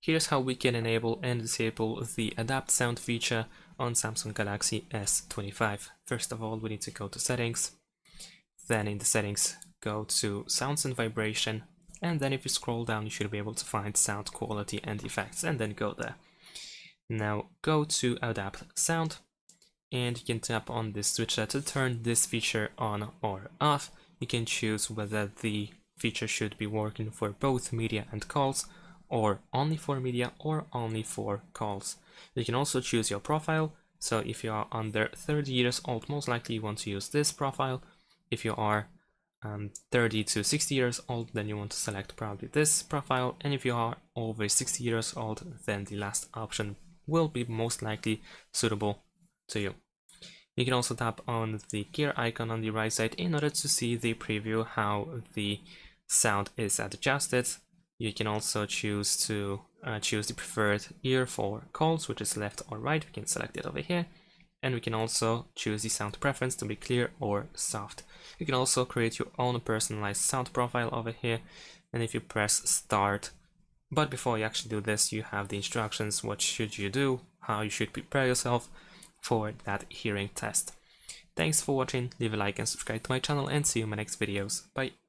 Here's how we can enable and disable the Adapt Sound feature on Samsung Galaxy S25. First of all, we need to go to Settings, then in the Settings, go to Sounds and Vibration, and then if you scroll down, you should be able to find Sound Quality and Effects, and then go there. Now go to Adapt Sound, and you can tap on this switcher to turn this feature on or off. You can choose whether the feature should be working for both media and calls, or only for media, or only for calls. You can also choose your profile. So if you are under 30 years old, most likely you want to use this profile. If you are 30 to 60 years old, then you want to select probably this profile. And if you are over 60 years old, then the last option will be most likely suitable to you. You can also tap on the gear icon on the right side in order to see the preview how the sound is adjusted. You can also choose to choose the preferred ear for calls, which is left or right. We can select it over here. And we can also choose the sound preference to be clear or soft. You can also create your own personalized sound profile over here. And if you press start, but before you actually do this, you have the instructions. What should you do? How you should prepare yourself for that hearing test. Thanks for watching. Leave a like and subscribe to my channel, and see you in my next videos. Bye.